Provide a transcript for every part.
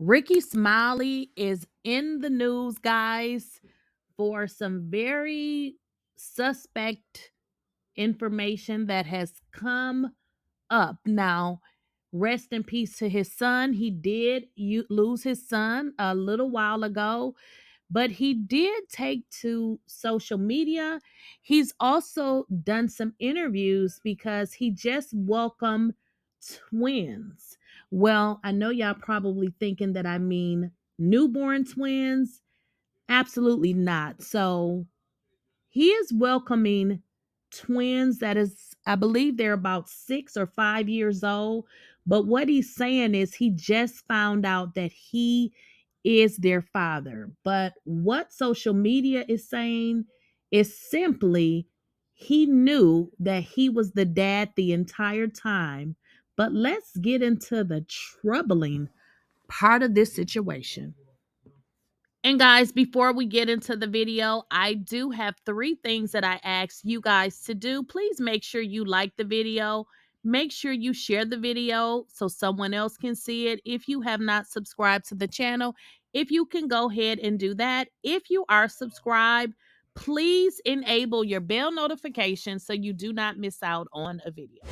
Rickey Smiley is in the news, guys, for some very suspect information that has come up. Now, rest in peace to his son. He did lose his son a little while ago, but he did take to social media. He's also done some interviews because he just welcomed twins. Well, I know y'all probably thinking that I mean newborn twins. Absolutely not. So he is welcoming twins that is, I believe they're about 6 or 5 years old. But what he's saying is he just found out that he is their father. But what social media is saying is simply he knew that he was the dad the entire time. But let's get into the troubling part of this situation. And guys, before we get into the video, I do have 3 things that I ask you guys to do. Please make sure you like the video. Make sure you share the video so someone else can see it. If you have not subscribed to the channel, if you can go ahead and do that. If you are subscribed, please enable your bell notification so you do not miss out on a video.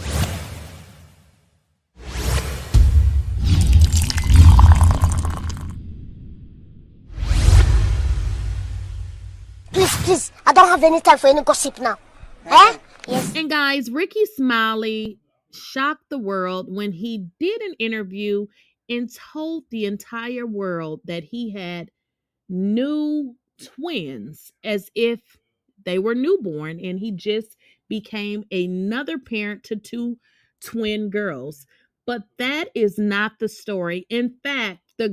Please, I don't have any time for any gossip now. Eh? Yes. And guys, Rickey Smiley shocked the world when he did an interview and told the entire world that he had new twins as if they were newborn and he just became another parent to 2 twin girls. But that is not the story. In fact, the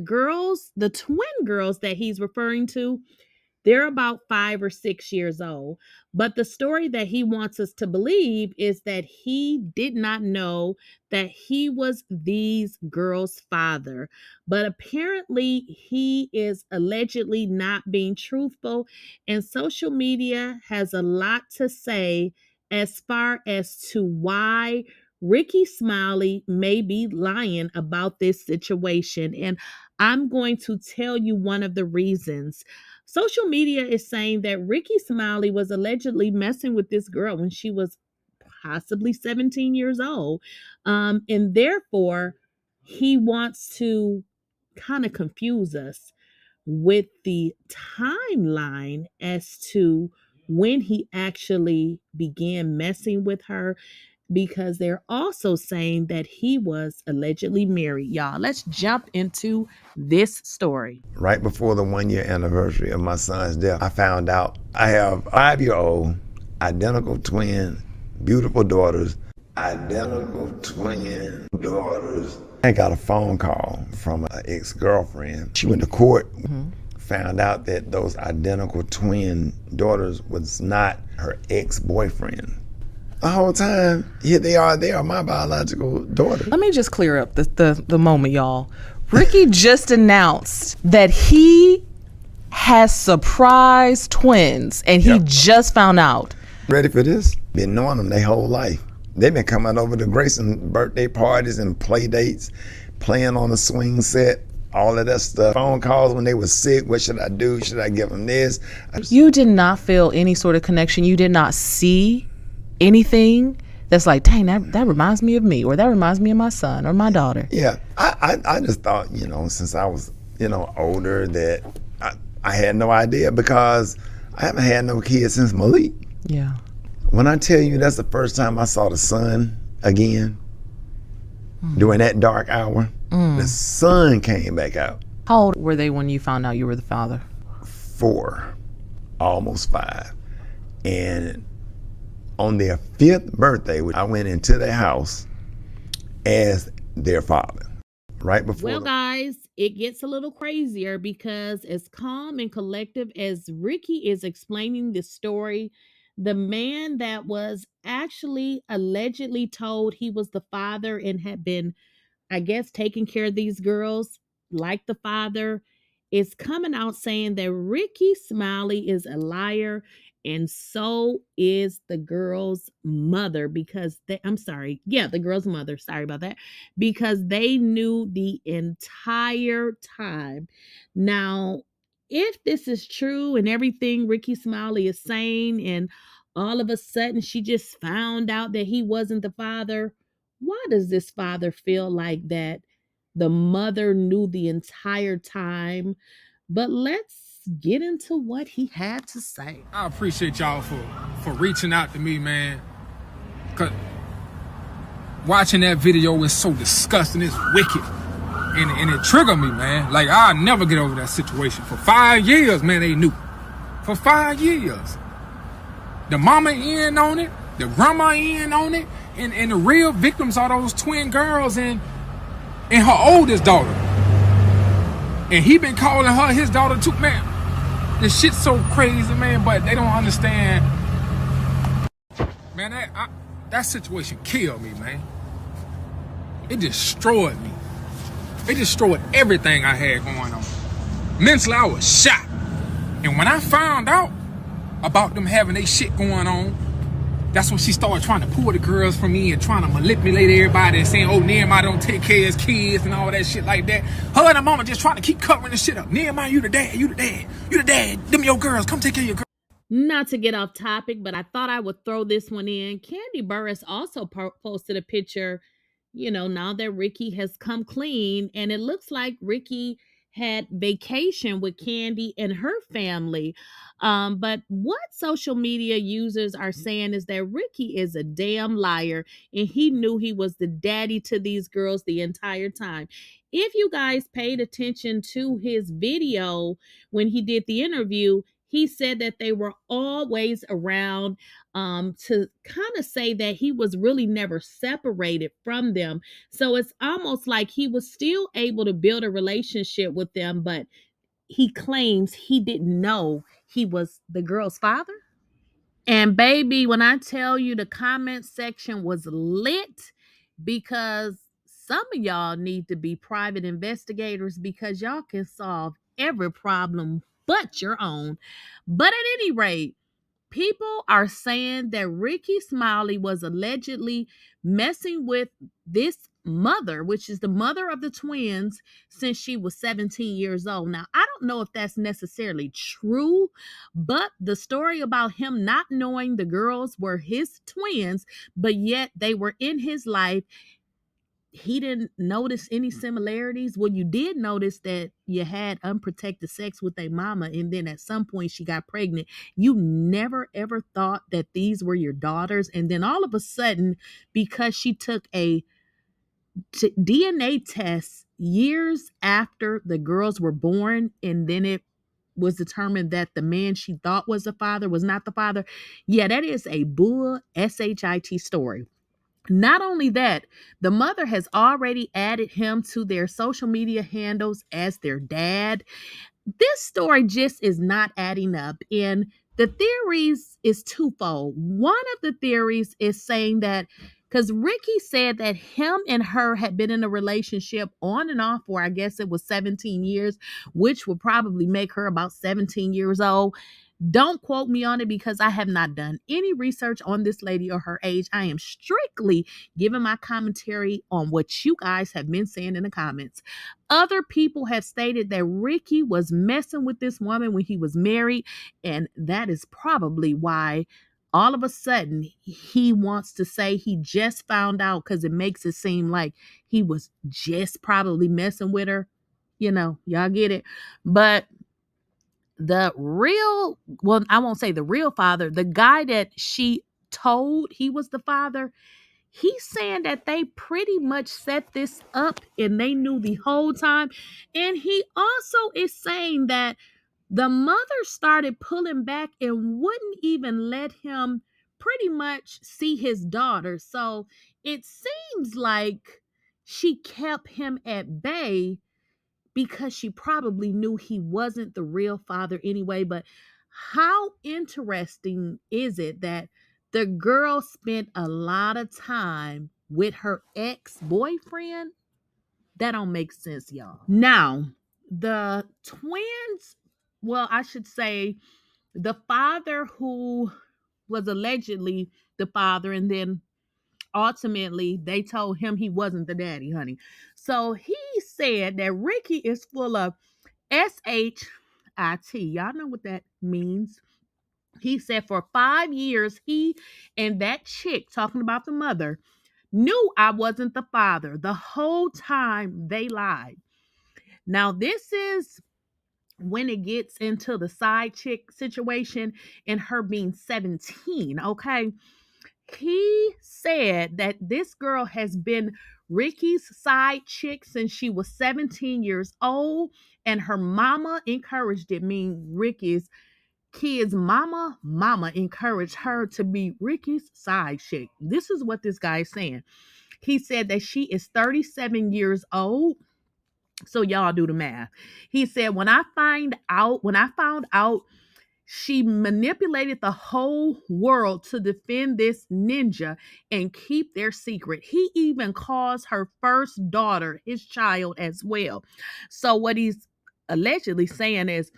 twin girls that he's referring to, they're about 5 or 6 years old. But the story that he wants us to believe is that he did not know that he was these girls' father. But apparently, he is allegedly not being truthful. And social media has a lot to say as far as to why Rickey Smiley may be lying about this situation. And I'm going to tell you one of the reasons. Social media is saying that Rickey Smiley was allegedly messing with this girl when she was possibly 17 years old. And therefore, he wants to kind of confuse us with the timeline as to when he actually began messing with her, because they're also saying that he was allegedly married. Y'all, let's jump into this story. Right before the 1-year anniversary of my son's death, I found out I have 5-year-old, identical twin, beautiful daughters. Identical twin daughters. I got a phone call from an ex-girlfriend. She went to court, found out that those identical twin daughters was not her ex-boyfriend. The whole time, here they are my biological daughters. Let me just clear up the moment, y'all. Rickey just announced that he has surprise twins, and he just found out. Ready for this? Been knowing them their whole life. They've been coming over to Grayson birthday parties and play dates, playing on the swing set, all of that stuff. Phone calls when they were sick. What should I do? Should I give them this? You did not feel any sort of connection. You did not see anything that's like, dang, that reminds me of me, or that reminds me of my son or my daughter. Yeah, I just thought, since I was, older, that I had no idea, because I haven't had no kids since Malik. Yeah. When I tell you that's the first time I saw the sun again, during that dark hour, the sun came back out. How old were they when you found out you were the father? 4, almost 5. And on their 5th birthday, I went into their house as their father. Right before. Well, guys, it gets a little crazier, because as calm and collective as Rickey is explaining this story, the man that was actually allegedly told he was the father and had been, I guess, taking care of these girls like the father, is coming out saying that Rickey Smiley is a liar and so is the girl's mother, because the girl's mother, sorry about that, because they knew the entire time. Now, if this is true and everything Rickey Smiley is saying, and all of a sudden she just found out that he wasn't the father, why does this father feel like that the mother knew the entire time? But let's get into what he had to say. I appreciate y'all for reaching out to me, man. Cause watching that video is so disgusting, it's wicked. And it triggered me, man. Like, I'll never get over that situation. For 5 years, man, they knew. For 5 years. The mama in on it, the grandma in on it, and the real victims are those twin girls and her oldest daughter. And he been calling her his daughter too, man. This shit's so crazy, man, but they don't understand. Man, that situation killed me, man. It destroyed me. It destroyed everything I had going on. Mentally, I was shot. And when I found out about them having their shit going on, that's when she started trying to pull the girls from me and trying to manipulate everybody and saying, oh, Nehemiah don't take care of his kids and all that shit like that. Her and her mama just trying to keep covering the shit up. Nehemiah, you the dad, you the dad, you the dad. Them your girls, come take care of your girls. Not to get off topic, but I thought I would throw this one in. Kandi Burruss also posted a picture, now that Rickey has come clean, and it looks like Rickey had vacation with Kandi and her family. But what social media users are saying is that Rickey is a damn liar, and he knew he was the daddy to these girls the entire time. If you guys paid attention to his video when he did the interview, he said that they were always around, to kind of say that he was really never separated from them. So it's almost like he was still able to build a relationship with them, but he claims he didn't know he was the girl's father. And baby, when I tell you the comment section was lit, because some of y'all need to be private investigators, because y'all can solve every problem but your own. But at any rate, people are saying that Rickey Smiley was allegedly messing with this mother, which is the mother of the twins, since she was 17 years old. Now, I don't know if that's necessarily true, but the story about him not knowing the girls were his twins, but yet they were in his life, he didn't notice any similarities. Well, you did notice that you had unprotected sex with a mama, and then at some point she got pregnant. You never ever thought that these were your daughters, and then all of a sudden, because she took a DNA test years after the girls were born, and then it was determined that the man she thought was the father was not the father. Yeah, that is a bull shit story. Not only that, the mother has already added him to their social media handles as their dad. This story just is not adding up. And the theories is twofold. One of the theories is saying that because Rickey said that him and her had been in a relationship on and off for, I guess it was 17 years, which would probably make her about 17 years old. Don't quote me on it, because I have not done any research on this lady or her age. I am strictly giving my commentary on what you guys have been saying in the comments. Other people have stated that Rickey was messing with this woman when he was married, and that is probably why all of a sudden he wants to say he just found out, because it makes it seem like he was just probably messing with her. Y'all get it. But I won't say the real father, the guy that she told he was the father, he's saying that they pretty much set this up and they knew the whole time. And he also is saying that the mother started pulling back and wouldn't even let him pretty much see his daughter. So it seems like she kept him at bay, because she probably knew he wasn't the real father anyway. But how interesting is it that the girl spent a lot of time with her ex-boyfriend? That don't make sense, y'all. Now, the twins, well, I should say The father who was allegedly the father, and then ultimately they told him he wasn't the daddy, honey. So he said that Rickey is full of SHIT. Y'all know what that means. He said for 5 years, he and that chick, talking about the mother, knew I wasn't the father. The whole time they lied. Now, this is when it gets into the side chick situation and her being 17, okay? He said that this girl has been Rickey's side chick since she was 17 years old, and her mama encouraged it. Mean Rickey's kids' mama encouraged her to be Rickey's side chick. This is what this guy is saying. He said that she is 37 years old. So y'all do the math. He said, when I found out she manipulated the whole world to defend this ninja and keep their secret. He even calls her first daughter his child as well. So what he's allegedly saying is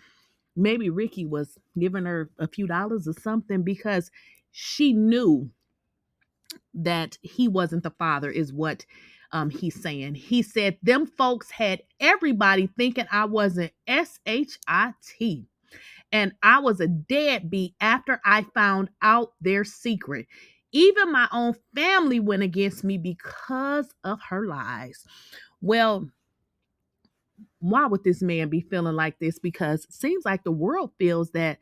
maybe Rickey was giving her a few dollars or something because she knew that he wasn't the father, is what he's saying. He said them folks had everybody thinking I wasn't SHIT. And I was a deadbeat after I found out their secret. Even my own family went against me because of her lies. Well, why would this man be feeling like this? Because it seems like the world feels that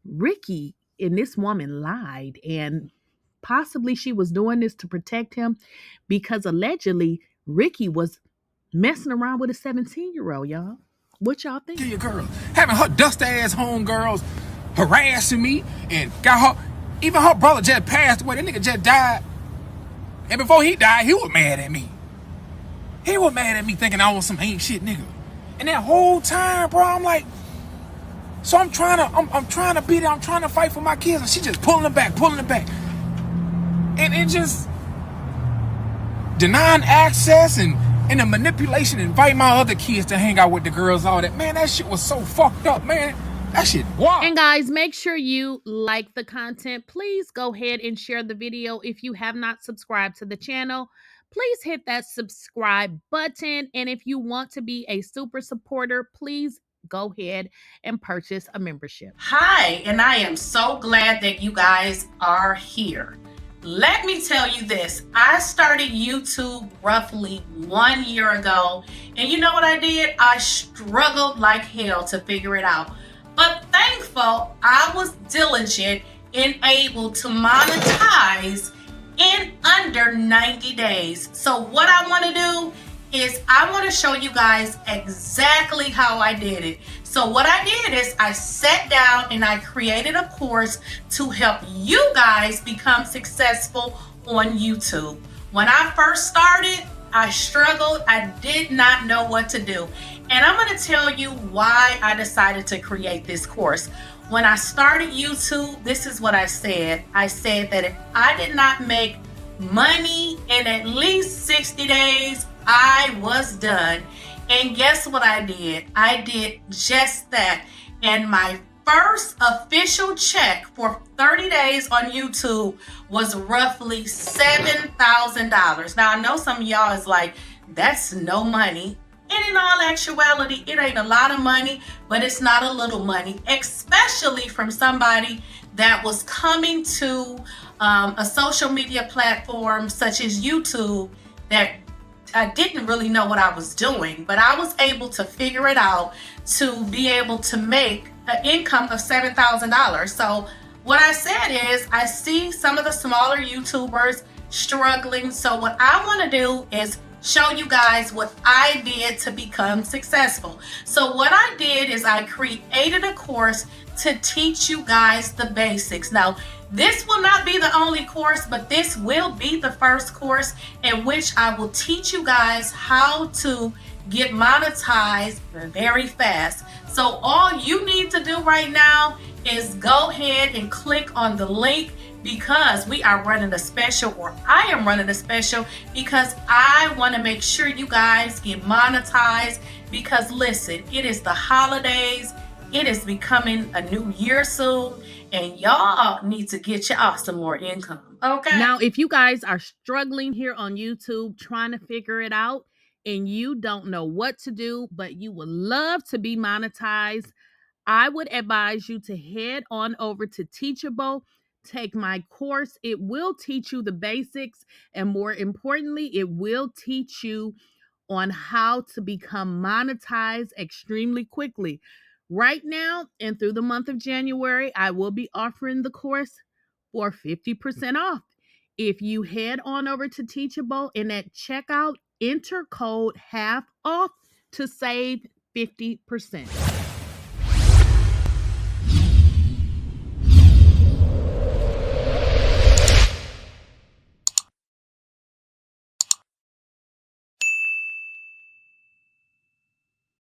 Rickey and this woman lied, and possibly she was doing this to protect him because allegedly Rickey was messing around with a 17-year-old, y'all. What y'all think? Your girl, having her dust ass homegirls harassing me and got her, even her brother just passed away. That nigga just died. And before he died, he was mad at me. He was mad at me thinking I was some ain't shit nigga. And that whole time, bro, I'm like, so I'm trying to be there, I'm trying to fight for my kids, and she just pulling it back. And it just denying access and the manipulation, invite my other kids to hang out with the girls, all that. Man, that shit was so fucked up, man. That shit, wow. And guys, make sure you like the content. Please go ahead and share the video. If you have not subscribed to the channel, please hit that subscribe button. And if you want to be a super supporter, please go ahead and purchase a membership. Hi, and I am so glad that you guys are here. Let me tell you this, I started YouTube roughly 1 year ago, and you know what I did? I struggled like hell to figure it out. But thankful I was diligent and able to monetize in under 90 days. So what I want to do is I want to show you guys exactly how I did it. So what I did is I sat down and I created a course to help you guys become successful on YouTube. When I first started, I struggled. I did not know what to do. And I'm going to tell you why I decided to create this course. When I started YouTube, this is what I said. I said that if I did not make money in at least 60 days, I was done. And guess what I did? I did just that. And my first official check for 30 days on YouTube was roughly $7,000. Now, I know some of y'all is like, that's no money. And in all actuality, it ain't a lot of money, but it's not a little money, especially from somebody that was coming to a social media platform such as YouTube that I didn't really know what I was doing, but I was able to figure it out to be able to make an income of $7,000. So what I said is I see some of the smaller YouTubers struggling. So what I want to do is show you guys what I did to become successful. So what I did is I created a course to teach you guys the basics. Now, this will not be the only course, but this will be the first course in which I will teach you guys how to get monetized very fast. So all you need to do right now is go ahead and click on the link, because we are running a special, or I am running a special, because I want to make sure you guys get monetized. Because listen, it is the holidays, It is becoming a new year soon, and y'all need to get y'all some more income. Okay. Now, if you guys are struggling here on YouTube trying to figure it out and you don't know what to do, but you would love to be monetized, I would advise you to head on over to Teachable. Take my course. It will teach you the basics, and more importantly, it will teach you on how to become monetized extremely quickly. Right now and through the month of January, I will be offering the course for 50% off. If you head on over to Teachable and at checkout, enter code half off to save 50%.